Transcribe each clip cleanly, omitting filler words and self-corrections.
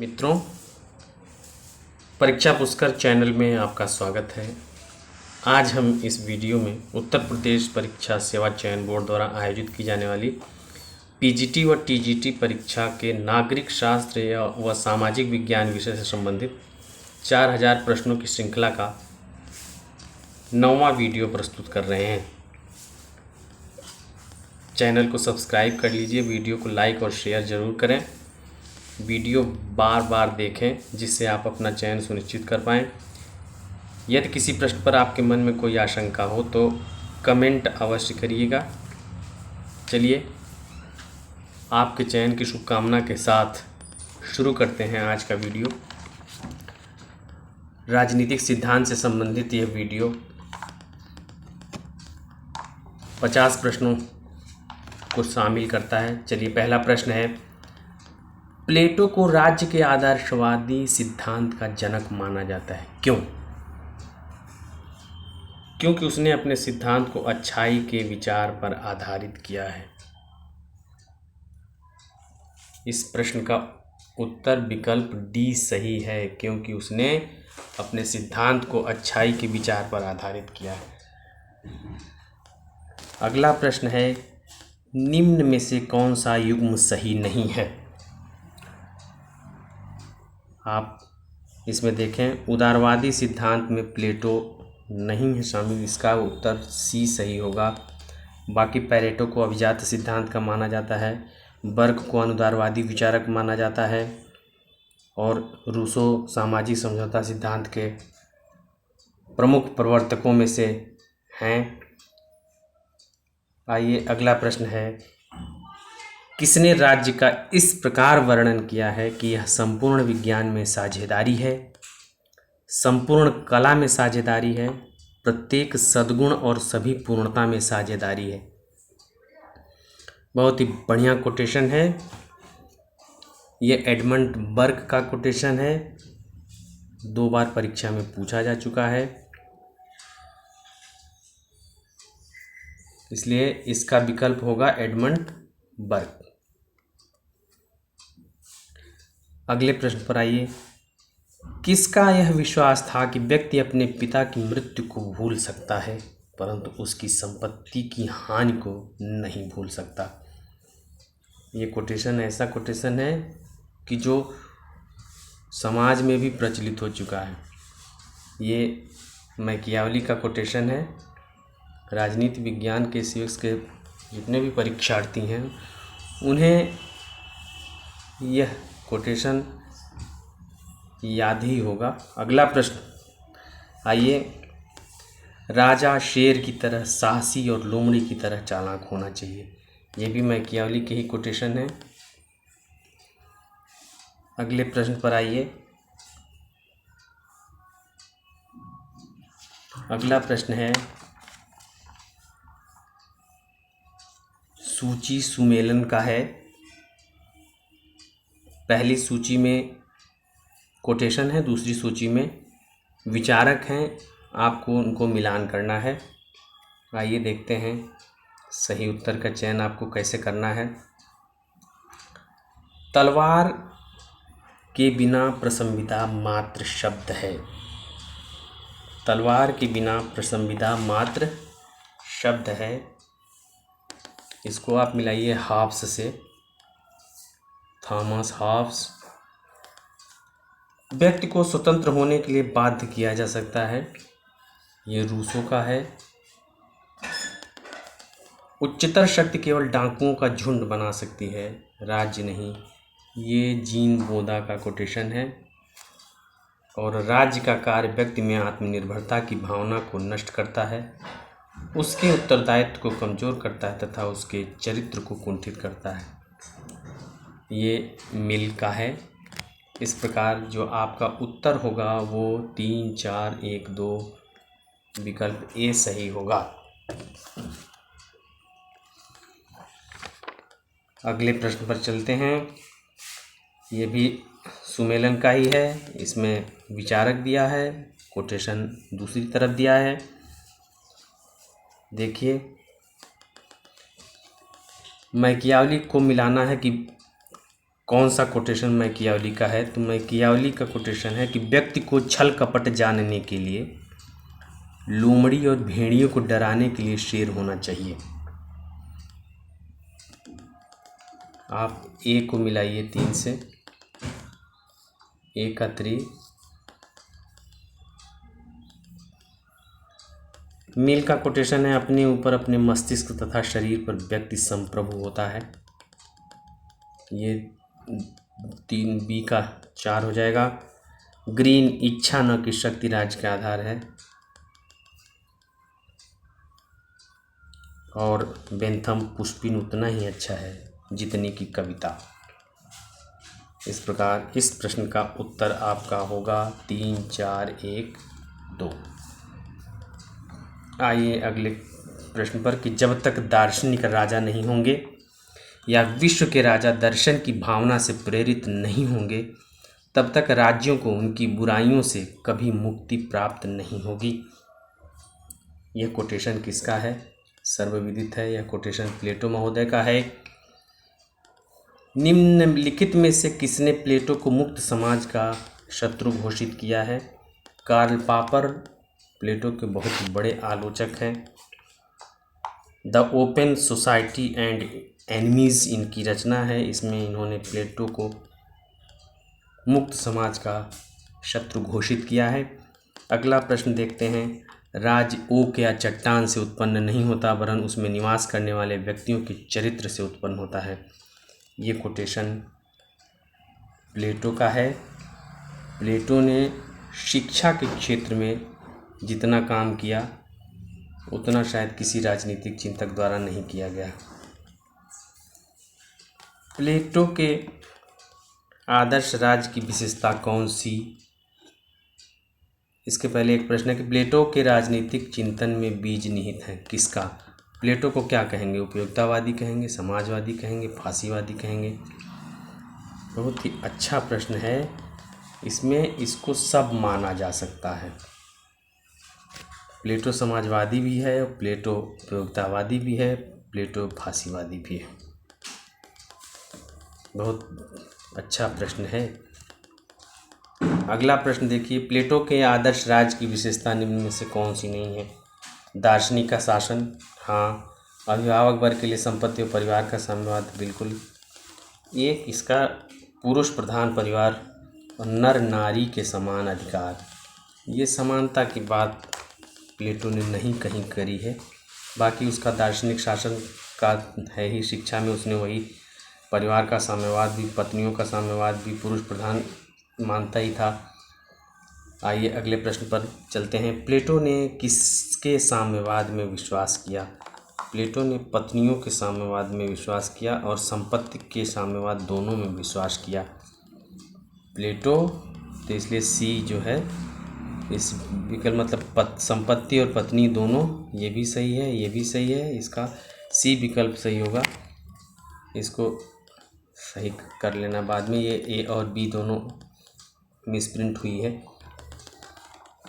मित्रों, परीक्षा पुष्कर चैनल में आपका स्वागत है। आज हम इस वीडियो में उत्तर प्रदेश परीक्षा सेवा चयन बोर्ड द्वारा आयोजित की जाने वाली पीजीटी व टीजीटी परीक्षा के नागरिक शास्त्र व सामाजिक विज्ञान विषय से संबंधित 4000 प्रश्नों की श्रृंखला का 9वां वीडियो प्रस्तुत कर रहे हैं। चैनल को सब्सक्राइब कर लीजिए, वीडियो को लाइक और शेयर ज़रूर करें। वीडियो बार बार देखें जिससे आप अपना चयन सुनिश्चित कर पाएँ। यदि किसी प्रश्न पर आपके मन में कोई आशंका हो तो कमेंट अवश्य करिएगा। चलिए, आपके चयन की शुभकामना के साथ शुरू करते हैं आज का वीडियो। राजनीतिक सिद्धांत से संबंधित यह वीडियो 50 प्रश्नों को शामिल करता है। चलिए, पहला प्रश्न है, प्लेटो को राज्य के आदर्शवादी सिद्धांत का जनक माना जाता है, क्यों? क्योंकि उसने अपने सिद्धांत को अच्छाई के विचार पर आधारित किया है। इस प्रश्न का उत्तर विकल्प डी सही है, क्योंकि उसने अपने सिद्धांत को अच्छाई के विचार पर आधारित किया है। अगला प्रश्न है, निम्न में से कौन सा युग्म सही नहीं है? आप इसमें देखें, उदारवादी सिद्धांत में प्लेटो नहीं है शामिल, इसका उत्तर सी सही होगा। बाकी पैरेटो को अभिजात सिद्धांत का माना जाता है, बर्ग को अनुदारवादी विचारक माना जाता है और रूसो सामाजिक समझौता सिद्धांत के प्रमुख प्रवर्तकों में से हैं। आइए, अगला प्रश्न है, किसने राज्य का इस प्रकार वर्णन किया है कि यह संपूर्ण विज्ञान में साझेदारी है, संपूर्ण कला में साझेदारी है, प्रत्येक सद्गुण और सभी पूर्णता में साझेदारी है? बहुत ही बढ़िया कोटेशन है। ये एडमंड बर्ग का कोटेशन है, 2 बार परीक्षा में पूछा जा चुका है, इसलिए इसका विकल्प होगा एडमंड बर्ग। अगले प्रश्न पर आइए, किसका यह विश्वास था कि व्यक्ति अपने पिता की मृत्यु को भूल सकता है परंतु उसकी संपत्ति की हानि को नहीं भूल सकता? ये कोटेशन ऐसा कोटेशन है कि जो समाज में भी प्रचलित हो चुका है। ये मैकियावली का कोटेशन है। राजनीति विज्ञान के CX के जितने भी परीक्षार्थी हैं उन्हें यह कोटेशन याद ही होगा। अगला प्रश्न, आइए, राजा शेर की तरह साहसी और लोमड़ी की तरह चालाक होना चाहिए। ये भी मैकियावली के ही कोटेशन है। अगले प्रश्न पर आइए। अगला प्रश्न है, सूची सुमेलन का है। पहली सूची में कोटेशन है, दूसरी सूची में विचारक हैं, आपको उनको मिलान करना है। आइए देखते हैं सही उत्तर का चयन आपको कैसे करना है। तलवार के बिना प्रसंविदा मात्र शब्द है। तलवार के बिना प्रसंविदा मात्र शब्द है। इसको आप मिलाइए हॉब्स से, थॉमस हॉब्स। व्यक्ति को स्वतंत्र होने के लिए बाध्य किया जा सकता है, ये रूसो का है। उच्चतर शक्ति केवल डाकुओं का झुंड बना सकती है, राज्य नहीं, ये जीन बोदा का कोटेशन है। और राज्य का कार्य व्यक्ति में आत्मनिर्भरता की भावना को नष्ट करता है, उसके उत्तरदायित्व को कमज़ोर करता है तथा उसके चरित्र को कुंठित करता है, ये मिल का है। इस प्रकार जो आपका उत्तर होगा वो 3, 4, 1, 2 विकल्प ए सही होगा। अगले प्रश्न पर चलते हैं। ये भी सुमेलन का ही है, इसमें विचारक दिया है, कोटेशन दूसरी तरफ दिया है। देखिए, मैकियावली को मिलाना है कि कौन सा कोटेशन मैकियावली का है? तो मैकियावली का कोटेशन है कि व्यक्ति को छल कपट जानने के लिए लोमड़ी और भेड़ियों को डराने के लिए शेर होना चाहिए। आप ए को मिलाइए 3 से, ए का 3। मिल का कोटेशन है अपने ऊपर अपने मस्तिष्क तथा शरीर पर व्यक्ति संप्रभु होता है। ये 3 बी का 4 हो जाएगा। ग्रीन इच्छा न कि शक्ति राज का आधार है। और बेंथम पुष्पिन उतना ही अच्छा है जितनी की कविता। इस प्रकार इस प्रश्न का उत्तर आपका होगा 3, 4, 1, 2। आइए अगले प्रश्न पर कि जब तक दार्शनिक राजा नहीं होंगे या विश्व के राजा दर्शन की भावना से प्रेरित नहीं होंगे तब तक राज्यों को उनकी बुराइयों से कभी मुक्ति प्राप्त नहीं होगी। यह कोटेशन किसका है? सर्वविदित है। यह कोटेशन प्लेटो महोदय का है। निम्नलिखित में से किसने प्लेटो को मुक्त समाज का शत्रु घोषित किया है? कार्ल पापर प्लेटो के बहुत बड़े आलोचक हैं। The open society and enemies इनकी रचना है। इसमें इन्होंने प्लेटो को मुक्त समाज का शत्रु घोषित किया है। अगला प्रश्न देखते हैं। राज ओक या चट्टान से उत्पन्न नहीं होता वरन उसमें निवास करने वाले व्यक्तियों के चरित्र से उत्पन्न होता है। ये कोटेशन प्लेटो का है। प्लेटो ने शिक्षा के क्षेत्र में जितना काम किया उतना शायद किसी राजनीतिक चिंतक द्वारा नहीं किया गया। प्लेटो के आदर्श राज की विशेषता कौन सी? इसके पहले एक प्रश्न है कि प्लेटो के राजनीतिक चिंतन में बीज निहित है किसका? प्लेटो को क्या कहेंगे? उपयोगितावादी कहेंगे, समाजवादी कहेंगे, फासीवादी कहेंगे? बहुत ही अच्छा प्रश्न है। इसमें इसको सब माना जा सकता है। प्लेटो समाजवादी भी है, प्लेटो उपयोगितावादी भी है, प्लेटो फासीवादी भी है। बहुत अच्छा प्रश्न है। अगला प्रश्न देखिए। प्लेटो के आदर्श राज की विशेषता निम्न में से कौन सी नहीं है? दार्शनिक का शासन, हाँ। अभिभावक वर्ग के लिए संपत्ति और परिवार का साम्यवाद, बिल्कुल। एक इसका पुरुष प्रधान परिवार और नर नारी के समान अधिकार, ये समानता की बात प्लेटो ने नहीं कहीं करी है। बाकी उसका दार्शनिक शासन का है ही। शिक्षा में उसने वही परिवार का साम्यवाद भी, पत्नियों का साम्यवाद भी, पुरुष प्रधान मानता ही था। आइए अगले प्रश्न पर चलते हैं। प्लेटो ने किसके साम्यवाद में विश्वास किया? प्लेटो ने पत्नियों के साम्यवाद में विश्वास किया और संपत्ति के साम्यवाद दोनों में विश्वास किया। प्लेटो, तो इसलिए सी जो है इस विकल्प मतलब संपत्ति और पत्नी दोनों, ये भी सही है, ये भी सही है। इसका सी विकल्प सही होगा। इसको सही कर लेना बाद में। ये ए और बी दोनों मिसप्रिंट हुई है।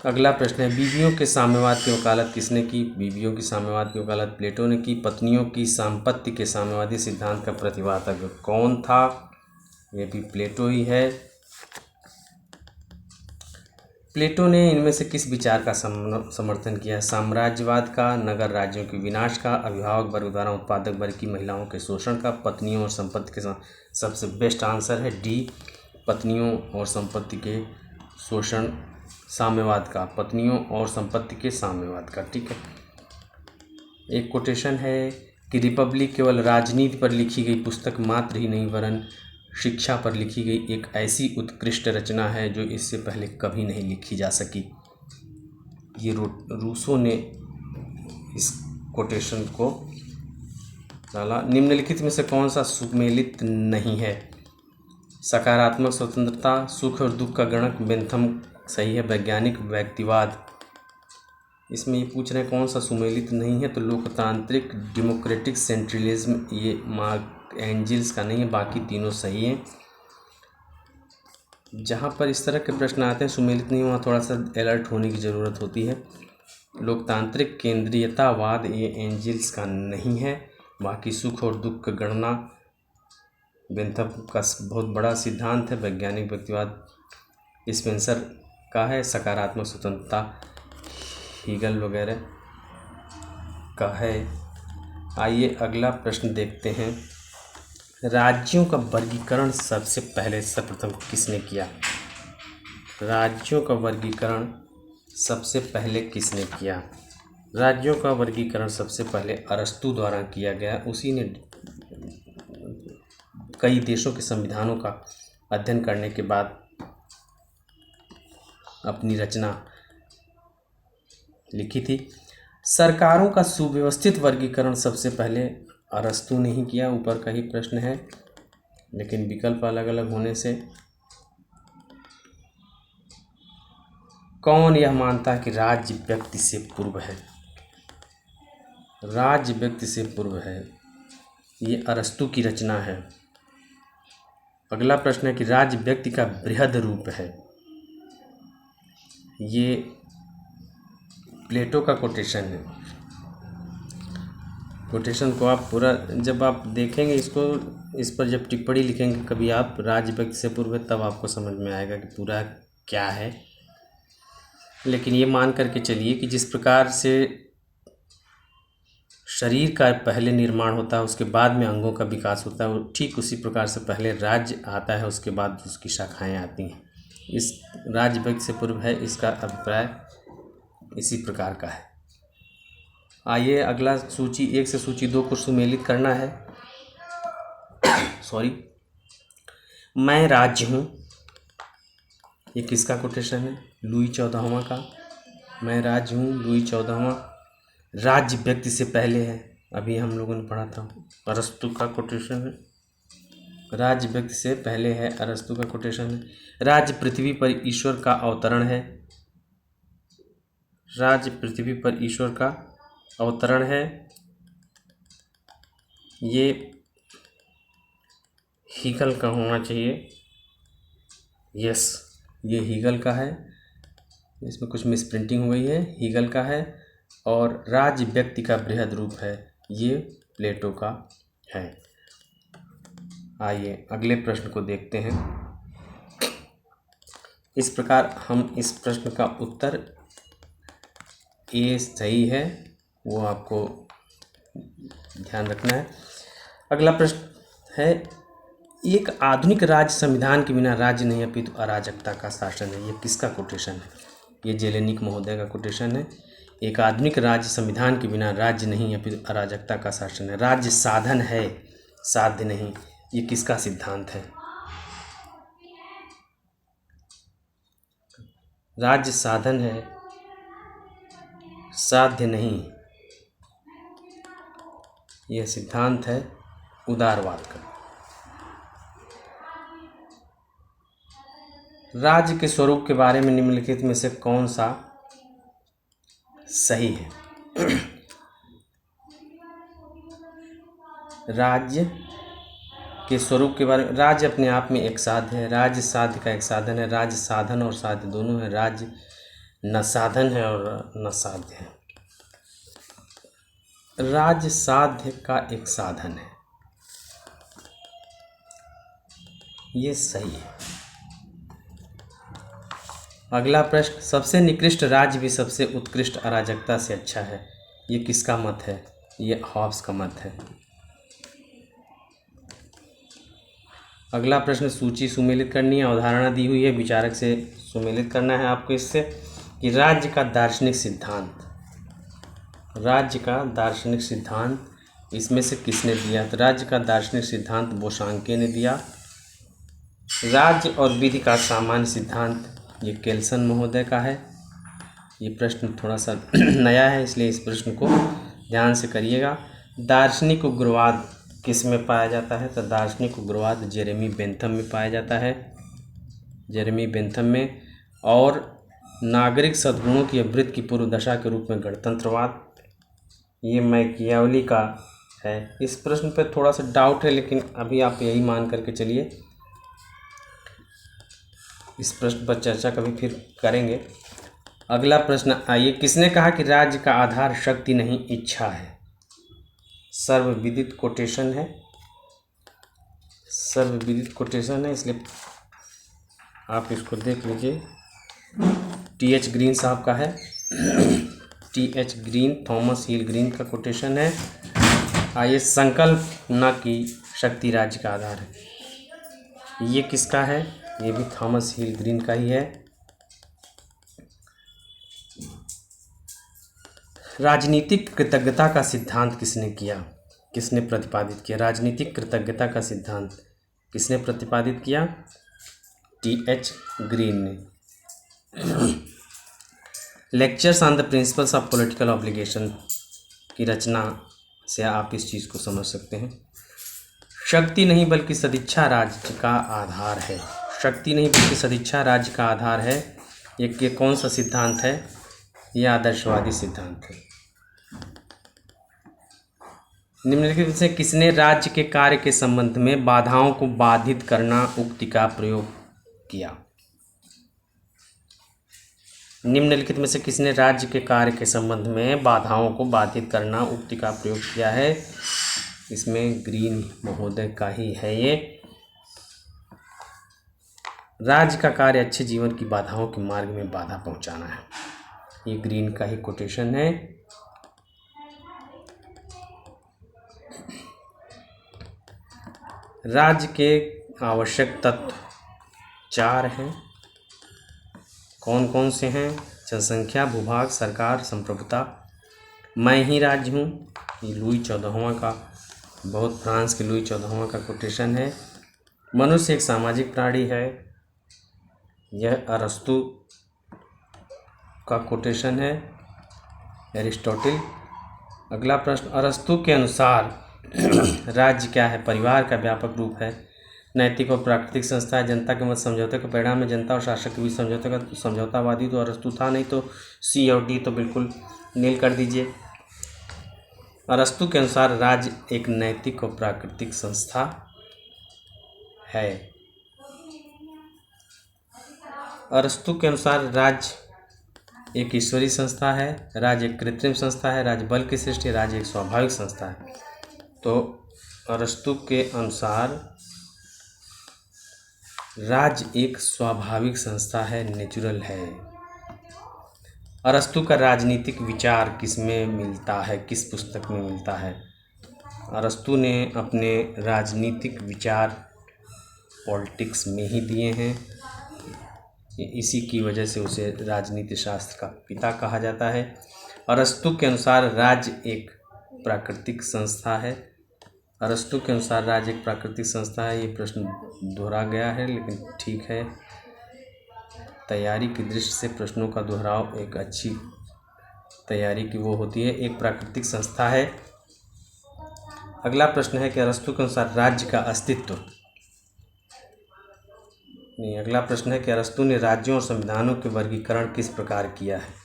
अगला प्रश्न है। बीवियों के साम्यवाद की वकालत किसने की? बीवियों की साम्यवाद की वकालत प्लेटो ने की। पत्नियों की संपत्ति के साम्यवादी सिद्धांत का प्रतिपादक कौन था? ये भी प्लेटो ही है। प्लेटो ने इनमें से किस विचार का समर्थन किया? साम्राज्यवाद का, नगर राज्यों के विनाश का, अभिभावक वर्ग द्वारा उत्पादक वर्ग की महिलाओं के शोषण का, पत्नियों और संपत्ति के सबसे बेस्ट आंसर है डी, पत्नियों और संपत्ति के शोषण, साम्यवाद का, पत्नियों और संपत्ति के साम्यवाद का। ठीक है। एक कोटेशन है कि रिपब्लिक केवल राजनीति पर लिखी गई पुस्तक मात्र ही नहीं वरन शिक्षा पर लिखी गई एक ऐसी उत्कृष्ट रचना है जो इससे पहले कभी नहीं लिखी जा सकी। ये रूसो ने इस कोटेशन को डाला। निम्नलिखित में से कौन सा सुमेलित नहीं है? सकारात्मक स्वतंत्रता, सुख और दुख का गणक, बेंथम सही है। वैज्ञानिक व्यक्तिवाद, इसमें ये पूछ रहे हैं कौन सा सुमेलित नहीं है, तो लोकतांत्रिक डेमोक्रेटिक सेंट्रलिज्म, ये मार्क एंजल्स का नहीं है। बाकी तीनों सही हैं। जहाँ पर इस तरह के प्रश्न आते हैं सुमेलित नहीं, वहाँ थोड़ा सा अलर्ट होने की ज़रूरत होती है। लोकतांत्रिक केंद्रीयतावाद, ये एंजल्स का नहीं है। बाकी सुख और दुख का गणना, बेंथम का बहुत बड़ा सिद्धांत है। वैज्ञानिक व्यक्तिवाद स्पेंसर का है। सकारात्मक स्वतंत्रता हीगल वगैरह का है। आइए अगला प्रश्न देखते हैं। राज्यों का वर्गीकरण सबसे पहले सर्वप्रथम किसने किया? राज्यों का वर्गीकरण सबसे पहले किसने किया? राज्यों का वर्गीकरण सबसे पहले अरस्तु द्वारा किया गया। उसी ने कई देशों के संविधानों का अध्ययन करने के बाद अपनी रचना लिखी थी। सरकारों का सुव्यवस्थित वर्गीकरण सबसे पहले अरस्तु ने ही किया। ऊपर का ही प्रश्न है, लेकिन विकल्प अलग अलग होने से कौन यह मानता है कि राज्य व्यक्ति से पूर्व है? राज्य व्यक्ति से पूर्व है, ये अरस्तु की रचना है। अगला प्रश्न है कि राज्य व्यक्ति का बृहद रूप है। ये प्लेटो का कोटेशन है। कोटेशन को आप पूरा जब आप देखेंगे इसको, इस पर जब टिप्पणी लिखेंगे कभी आप, राज्य व्यक्ति से पूर्व है, तब आपको समझ में आएगा कि पूरा क्या है। लेकिन ये मान करके चलिए कि जिस प्रकार से शरीर का पहले निर्माण होता है, उसके बाद में अंगों का विकास होता है, ठीक उसी प्रकार से पहले राज्य आता है, उसके बाद उसकी शाखाएं आती हैं। इस राज्य व्यक्ति से पूर्व है, इसका अभिप्राय इसी प्रकार का है। आइए अगला सूची 1 से सूची 2 को सुमेलित करना है। सॉरी, मैं राज्य हूँ, ये किसका कोटेशन है? लुई 14वां का। मैं राज्य हूँ, लुई 14वां। राज्य व्यक्ति से पहले है, अभी हम लोगों ने पढ़ा था, अरस्तु का कोटेशन है। राज्य व्यक्ति से पहले है, अरस्तु का कोटेशन है। राज्य पृथ्वी पर ईश्वर का अवतरण है। राज्य पृथ्वी पर ईश्वर का अवतरण है, ये हीगल का होना चाहिए। यस, ये हीगल का है। इसमें कुछ मिसप्रिंटिंग हुई है, हीगल का है। और राज्य व्यक्ति का बृहद रूप है, ये प्लेटो का है। आइए अगले प्रश्न को देखते हैं। इस प्रकार हम इस प्रश्न का उत्तर ए सही है, वो आपको ध्यान रखना है। अगला प्रश्न है, एक आधुनिक राज्य संविधान के बिना राज्य नहीं अपितु अराजकता का शासन है। ये किसका कोटेशन है? ये जेलेनिक महोदय का कोटेशन है। एक आधुनिक राज्य संविधान के बिना राज्य नहीं अपितु अराजकता का शासन है। राज्य साधन है, साध्य नहीं। ये किसका सिद्धांत है? राज्य साधन है, साध्य नहीं। यह सिद्धांत है उदारवाद का। राज्य के स्वरूप के बारे में निम्नलिखित में से कौन सा सही है? राज्य के स्वरूप के बारे में, राज्य अपने आप में एक साध्य है। राज्य साध्य का एक साधन है। राज्य साधन और साध्य दोनों है। राज्य न साधन है और न साध्य है। राज्य साध्य का एक साधन है, ये सही है। अगला प्रश्न, सबसे निकृष्ट राज्य भी सबसे उत्कृष्ट अराजकता से अच्छा है। ये किसका मत है? ये हॉब्स का मत है। अगला प्रश्न, सूची सुमेलित करनी है। अवधारणा दी हुई है, विचारक से सुमेलित करना है आपको इससे कि राज्य का दार्शनिक सिद्धांत, राज्य का दार्शनिक सिद्धांत इसमें से किसने दिया? तो राज्य का दार्शनिक सिद्धांत बोशांके ने दिया। राज्य और विधि का सामान्य सिद्धांत, ये केल्सन महोदय का है। ये प्रश्न थोड़ा सा नया है, इसलिए इस प्रश्न को ध्यान से करिएगा। दार्शनिक उग्रवाद किस में पाया जाता है? तो दार्शनिक उग्रवाद जेरेमी बेंथम में पाया जाता है, जेरेमी बेंथम में। और नागरिक सद्गुणों की अवृत्ति की पूर्व दशा के रूप में गणतंत्रवाद, ये मैकियावली का है। इस प्रश्न पर थोड़ा सा डाउट है, लेकिन अभी आप यही मान करके चलिए। इस प्रश्न पर चर्चा कभी फिर करेंगे। अगला प्रश्न आइए, किसने कहा कि राज्य का आधार शक्ति नहीं इच्छा है? सर्वविदित कोटेशन है, सर्वविदित कोटेशन है, इसलिए आप इसको देख लीजिए। टी.एच. ग्रीन साहब का है। टी.एच. ग्रीन, थॉमस हिल ग्रीन का कोटेशन है। आइए, संकल्प न की शक्ति राज्य का आधार है, ये किसका है? ये भी थॉमस हिल ग्रीन का ही है। राजनीतिक कृतज्ञता का सिद्धांत किसने किया, किसने प्रतिपादित किया? राजनीतिक कृतज्ञता का सिद्धांत किसने प्रतिपादित किया? टी.एच. ग्रीन ने। Lectures on the principles of political obligation की रचना से आप इस चीज़ को समझ सकते हैं। शक्ति नहीं बल्कि सदिच्छा राज्य का आधार है। शक्ति नहीं बल्कि सदिच्छा राज्य का आधार है। ये कौन सा सिद्धांत है? यह आदर्शवादी सिद्धांत है। निम्नलिखित में से किसने राज्य के कार्य के संबंध में बाधाओं को बाधित करना उक्ति का प्रयोग किया? निम्नलिखित में से किसने राज्य के कार्य के संबंध में बाधाओं को बाधित करना उक्ति का प्रयोग किया है? इसमें ग्रीन महोदय का ही है ये। राज्य का कार्य अच्छे जीवन की बाधाओं के मार्ग में बाधा पहुंचाना है, ये ग्रीन का ही कोटेशन है। राज्य के आवश्यक तत्व 4 हैं। कौन कौन से हैं? जनसंख्या, भूभाग, सरकार, संप्रभुता, मैं ही राज्य हूँ, ये लुई 14वां का, बहुत फ्रांस के लुई 14वां का कोटेशन है। मनुष्य एक सामाजिक प्राणी है, यह अरस्तु का कोटेशन है, एरिस्टोटिल। अगला प्रश्न, अरस्तु के अनुसार राज्य क्या है? परिवार का व्यापक रूप है, नैतिक और प्राकृतिक संस्था है, जनता के मत समझौते के परिणाम में जनता और शासक के बीच समझौते का समझौतावादी तो अरस्तु था नहीं, तो सी और डी तो बिल्कुल नील कर दीजिए। अरस्तु के अनुसार राज्य एक नैतिक और प्राकृतिक संस्था है। अरस्तु के अनुसार राज्य एक ईश्वरीय संस्था है, राज्य एक कृत्रिम संस्था है, राज्य बल की सृष्टि, राज्य एक स्वाभाविक संस्था है। तो अरस्तु के अनुसार राज्य एक स्वाभाविक संस्था है, नेचुरल है। अरस्तु का राजनीतिक विचार किस में मिलता है, किस पुस्तक में मिलता है? अरस्तु ने अपने राजनीतिक विचार पॉलिटिक्स में ही दिए हैं, इसी की वजह से उसे राजनीति शास्त्र का पिता कहा जाता है। अरस्तु के अनुसार राज्य एक प्राकृतिक संस्था है। अरस्तु के अनुसार राज्य एक प्राकृतिक संस्था है। ये प्रश्न दोहरा गया है, लेकिन ठीक है, तैयारी की दृष्टि से प्रश्नों का दोहराव एक अच्छी तैयारी की वो होती है। एक प्राकृतिक संस्था है। अगला प्रश्न है कि अरस्तु के अनुसार राज्य का अस्तित्व नहीं, अगला प्रश्न है कि अरस्तु ने राज्यों और संविधानों के वर्गीकरण किस प्रकार किया है?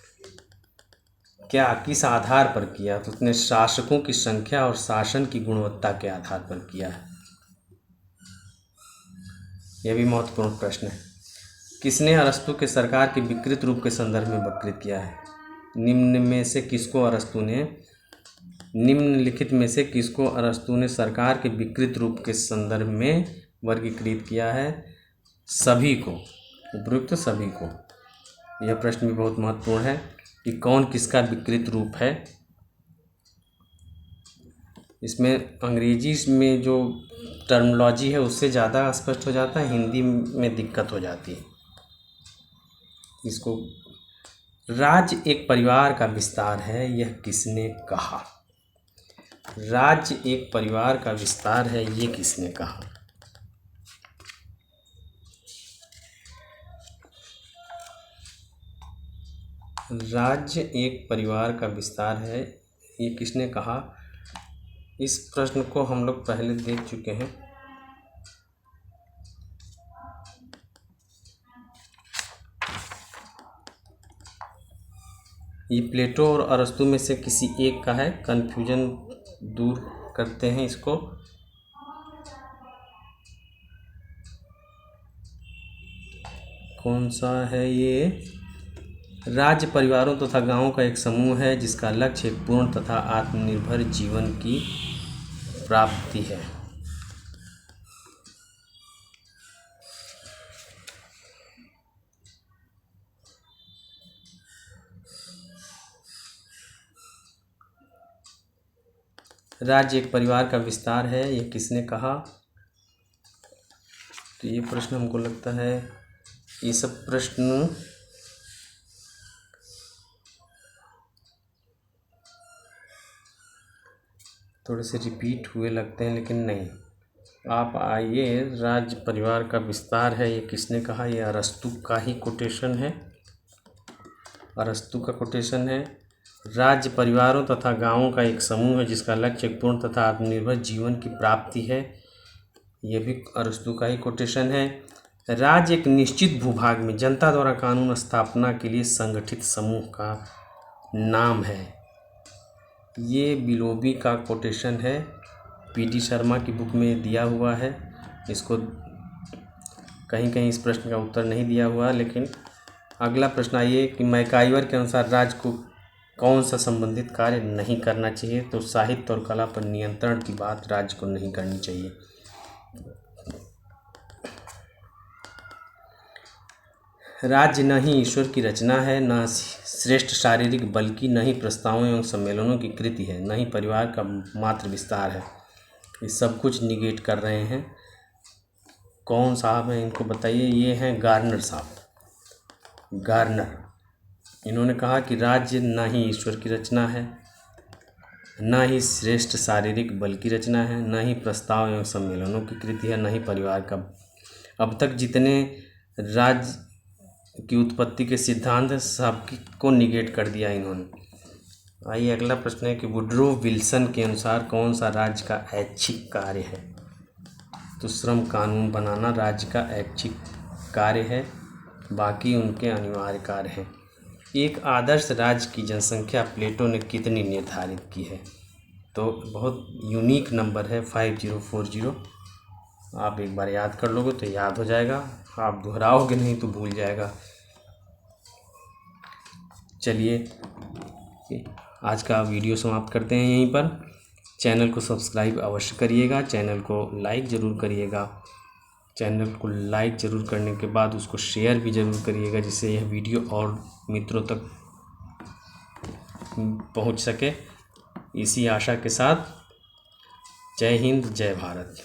क्या, किस आधार पर किया? तो उसने शासकों की संख्या और शासन की गुणवत्ता के आधार पर किया है। यह भी महत्वपूर्ण प्रश्न है। किसने अरस्तु के सरकार के विकृत रूप के संदर्भ में वर्गीकृत किया है? निम्नलिखित में से किसको अरस्तु ने सरकार के विकृत रूप के संदर्भ में वर्गीकृत किया है? सभी को, उपयुक्त सभी को। यह प्रश्न भी बहुत महत्वपूर्ण है कि कौन किसका विकृत रूप है। इसमें अंग्रेजी में जो टर्मिनोलॉजी है उससे ज़्यादा स्पष्ट हो जाता है, हिंदी में दिक्कत हो जाती है। इसको, राज्य एक परिवार का विस्तार है, यह किसने कहा? राज्य एक परिवार का विस्तार है, ये किसने कहा? राज्य एक परिवार का विस्तार है, ये किसने कहा? इस प्रश्न को हम लोग पहले देख चुके हैं। ये प्लेटो और अरस्तु में से किसी एक का है। कन्फ्यूजन दूर करते हैं इसको। कौन सा है ये? राज्य परिवारों तथा गांवों का एक समूह है जिसका लक्ष्य एक पूर्ण तथा आत्मनिर्भर जीवन की प्राप्ति है। राज्य एक परिवार का विस्तार है, ये किसने कहा? तो ये प्रश्न हमको लगता है, ये सब प्रश्न थोड़े से रिपीट हुए लगते हैं, लेकिन नहीं। आप आइए, राज्य परिवार का विस्तार है, ये किसने कहा? ये अरस्तु का ही कोटेशन है, अरस्तु का कोटेशन है। राज्य परिवारों तथा गांवों का एक समूह है जिसका लक्ष्य एक पूर्ण तथा आत्मनिर्भर जीवन की प्राप्ति है, ये भी अरस्तु का ही कोटेशन है। राज्य एक निश्चित भूभाग में जनता द्वारा कानून स्थापना के लिए संगठित समूह का नाम है, ये बिलोबी का कोटेशन है, पीटी शर्मा की बुक में दिया हुआ है। इसको कहीं कहीं इस प्रश्न का उत्तर नहीं दिया हुआ, लेकिन अगला प्रश्न आइए कि मैकाइवर के अनुसार राज्य को कौन सा संबंधित कार्य नहीं करना चाहिए? तो साहित्य और कला पर नियंत्रण की बात राज्य को नहीं करनी चाहिए। राज्य न ही ईश्वर की रचना है, न श्रेष्ठ शारीरिक बल्कि न ही प्रस्तावों एवं सम्मेलनों की कृति है, न ही परिवार का मात्र विस्तार है। ये सब कुछ निगेट कर रहे हैं। कौन साहब हैं, इनको बताइए? ये हैं गार्नर साहब, गार्नर। इन्होंने कहा कि राज्य न ही ईश्वर की रचना है, न ही श्रेष्ठ शारीरिक बल की रचना है, न ही प्रस्ताव एवं सम्मेलनों की कृति है, न ही परिवार का। अब तक जितने राज्य की उत्पत्ति के सिद्धांत सब को निगेट कर दिया इन्होंने। आइए अगला प्रश्न है कि वुड्रो विल्सन के अनुसार कौन सा राज्य का ऐच्छिक कार्य है? तो श्रम कानून बनाना राज्य का ऐच्छिक कार्य है, बाकी उनके अनिवार्य कार्य हैं। एक आदर्श राज्य की जनसंख्या प्लेटो ने कितनी निर्धारित की है? तो बहुत यूनिक नंबर है 5040। आप एक बार याद कर लोगे तो याद हो जाएगा, आप दोहराओगे नहीं तो भूल जाएगा। चलिए आज का वीडियो समाप्त करते हैं यहीं पर। चैनल को सब्सक्राइब अवश्य करिएगा, चैनल को लाइक ज़रूर करिएगा। चैनल को लाइक ज़रूर करने के बाद उसको शेयर भी ज़रूर करिएगा, जिससे यह वीडियो और मित्रों तक पहुंच सके। इसी आशा के साथ जय हिंद, जय भारत।